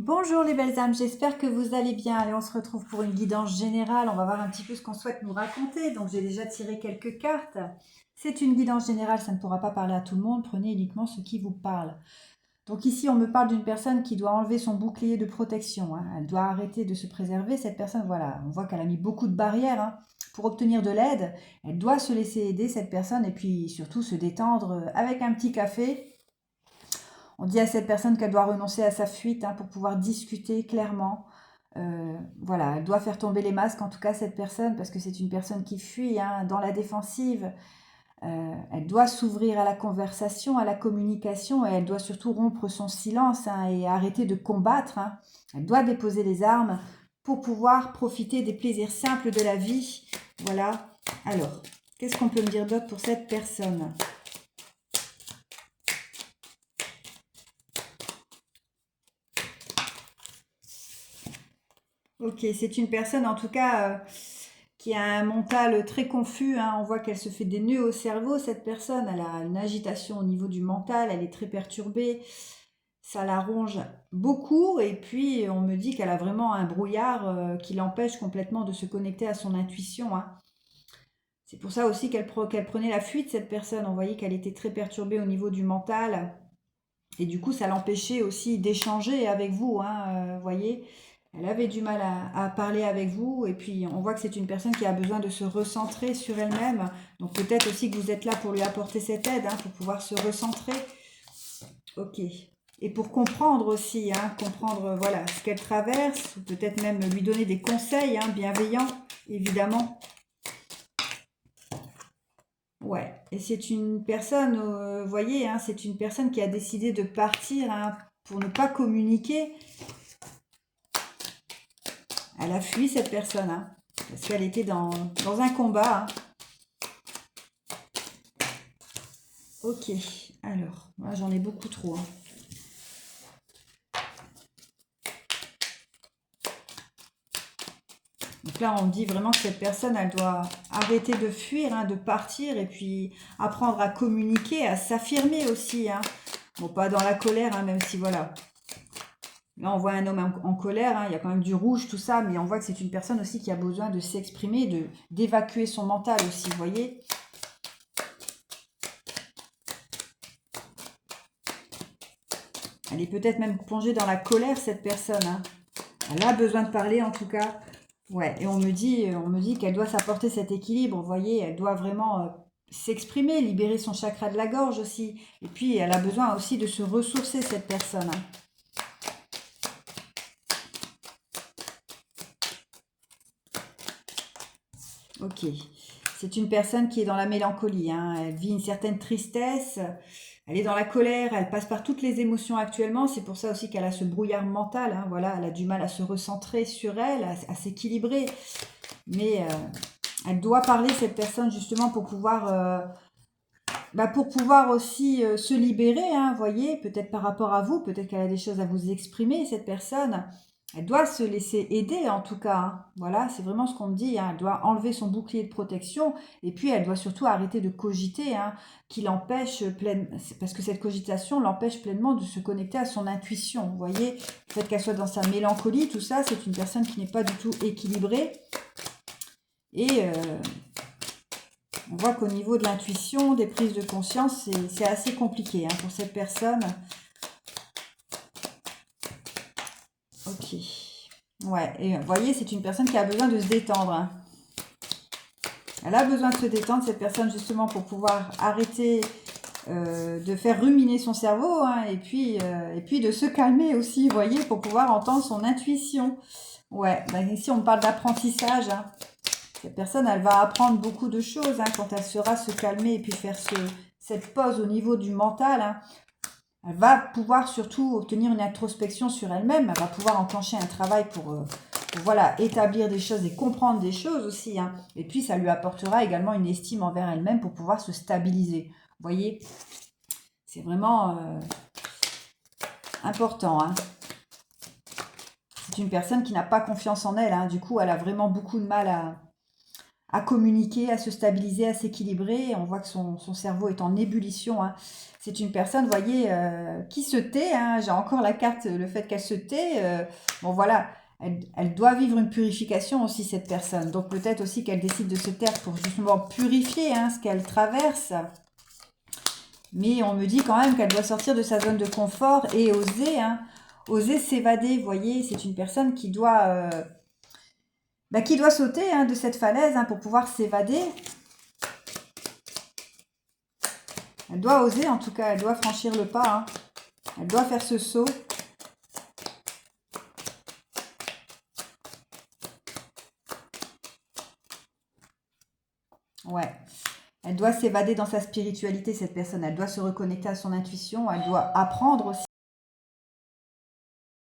Bonjour les belles âmes, j'espère que vous allez bien. Allez, on se retrouve pour une guidance générale. On va voir un petit peu ce qu'on souhaite nous raconter. Donc, j'ai déjà tiré quelques cartes. C'est une guidance générale, ça ne pourra pas parler à tout le monde. Prenez uniquement ce qui vous parle. Donc ici, on me parle d'une personne qui doit enlever son bouclier de protection, hein. Elle doit arrêter de se préserver. Cette personne, voilà, on voit qu'elle a mis beaucoup de barrières, hein, pour obtenir de l'aide. Elle doit se laisser aider, cette personne, et puis surtout se détendre avec un petit café. On dit à cette personne qu'elle doit renoncer à sa fuite, hein, pour pouvoir discuter clairement. Voilà, elle doit faire tomber les masques, en tout cas cette personne, parce que c'est une personne qui fuit, hein, dans la défensive. Elle doit s'ouvrir à la conversation, à la communication, et elle doit surtout rompre son silence, hein, et arrêter de combattre, hein. Elle doit déposer les armes pour pouvoir profiter des plaisirs simples de la vie. Voilà. Alors, qu'est-ce qu'on peut me dire d'autre pour cette personne? Ok, c'est une personne en tout cas, qui a un mental très confus, hein. On voit qu'elle se fait des nœuds au cerveau, cette personne. Elle a une agitation au niveau du mental, elle est très perturbée. Ça la ronge beaucoup. Et puis, on me dit qu'elle a vraiment un brouillard, qui l'empêche complètement de se connecter à son intuition, hein. C'est pour ça aussi qu'elle prenait la fuite, cette personne. On voyait qu'elle était très perturbée au niveau du mental. Et du coup, ça l'empêchait aussi d'échanger avec vous, hein, voyez. Elle avait du mal à parler avec vous. Et puis, on voit que c'est une personne qui a besoin de se recentrer sur elle-même. Donc, peut-être aussi que vous êtes là pour lui apporter cette aide, hein, pour pouvoir se recentrer. Ok. Et pour comprendre aussi, hein, comprendre, voilà, ce qu'elle traverse, ou peut-être même lui donner des conseils, hein, bienveillants, évidemment. Ouais. Et c'est une personne, vous voyez, hein, c'est une personne qui a décidé de partir, hein, pour ne pas communiquer. Elle a fui, cette personne, hein, parce qu'elle était dans un combat, hein. Ok, alors, moi j'en ai beaucoup trop, hein. Donc là, on me dit vraiment que cette personne, elle doit arrêter de fuir, hein, de partir, et puis apprendre à communiquer, à s'affirmer aussi, hein. Bon, pas dans la colère, hein, même si voilà. Là, on voit un homme en colère, hein, il y a quand même du rouge, tout ça, mais on voit que c'est une personne aussi qui a besoin de s'exprimer, d'évacuer son mental aussi, vous voyez. Elle est peut-être même plongée dans la colère, cette personne, hein. Elle a besoin de parler, en tout cas. Ouais, et on me dit qu'elle doit s'apporter cet équilibre, vous voyez, elle doit vraiment, s'exprimer, libérer son chakra de la gorge aussi. Et puis, elle a besoin aussi de se ressourcer, cette personne, hein. Ok. C'est une personne qui est dans la mélancolie, hein. Elle vit une certaine tristesse, elle est dans la colère, elle passe par toutes les émotions actuellement. C'est pour ça aussi qu'elle a ce brouillard mental, hein. Voilà, elle a du mal à se recentrer sur elle, à s'équilibrer. Mais elle doit parler, cette personne, justement, pour pouvoir aussi, se libérer, hein, voyez, peut-être par rapport à vous, peut-être qu'elle a des choses à vous exprimer, cette personne. Elle doit se laisser aider, en tout cas, hein. Voilà, c'est vraiment ce qu'on me dit, hein. Elle doit enlever son bouclier de protection, et puis elle doit surtout arrêter de cogiter, hein, qui l'empêche pleine, parce que cette cogitation l'empêche pleinement de se connecter à son intuition. Vous voyez, le fait qu'elle soit dans sa mélancolie, tout ça, c'est une personne qui n'est pas du tout équilibrée. Et on voit qu'au niveau de l'intuition, des prises de conscience, c'est assez compliqué, hein, pour cette personne. Ok. Ouais, et vous voyez, c'est une personne qui a besoin de se détendre, hein. Elle a besoin de se détendre, cette personne, justement, pour pouvoir arrêter, de faire ruminer son cerveau, hein, et puis de se calmer aussi, vous voyez, pour pouvoir entendre son intuition. Ouais, ben ici on parle d'apprentissage, hein. Cette personne, elle va apprendre beaucoup de choses, hein, quand elle saura se calmer et puis faire cette pause au niveau du mental, hein. Elle va pouvoir surtout obtenir une introspection sur elle-même. Elle va pouvoir enclencher un travail pour, voilà, établir des choses et comprendre des choses aussi, hein. Et puis, ça lui apportera également une estime envers elle-même pour pouvoir se stabiliser. Vous voyez, c'est vraiment, important, hein. C'est une personne qui n'a pas confiance en elle, hein. Du coup, elle a vraiment beaucoup de mal à communiquer, à se stabiliser, à s'équilibrer. On voit que son cerveau est en ébullition, hein. C'est une personne, vous voyez, qui se tait, hein. J'ai encore la carte, le fait qu'elle se tait. Bon, voilà, elle doit vivre une purification aussi, cette personne. Donc peut-être aussi qu'elle décide de se taire pour justement purifier, hein, ce qu'elle traverse. Mais on me dit quand même qu'elle doit sortir de sa zone de confort et oser, hein, oser s'évader. Vous voyez, c'est une personne qui doit sauter, hein, de cette falaise, hein, pour pouvoir s'évader. Elle doit oser, en tout cas, elle doit franchir le pas, hein. Elle doit faire ce saut. Ouais. Elle doit s'évader dans sa spiritualité, cette personne. Elle doit se reconnecter à son intuition. Elle doit apprendre aussi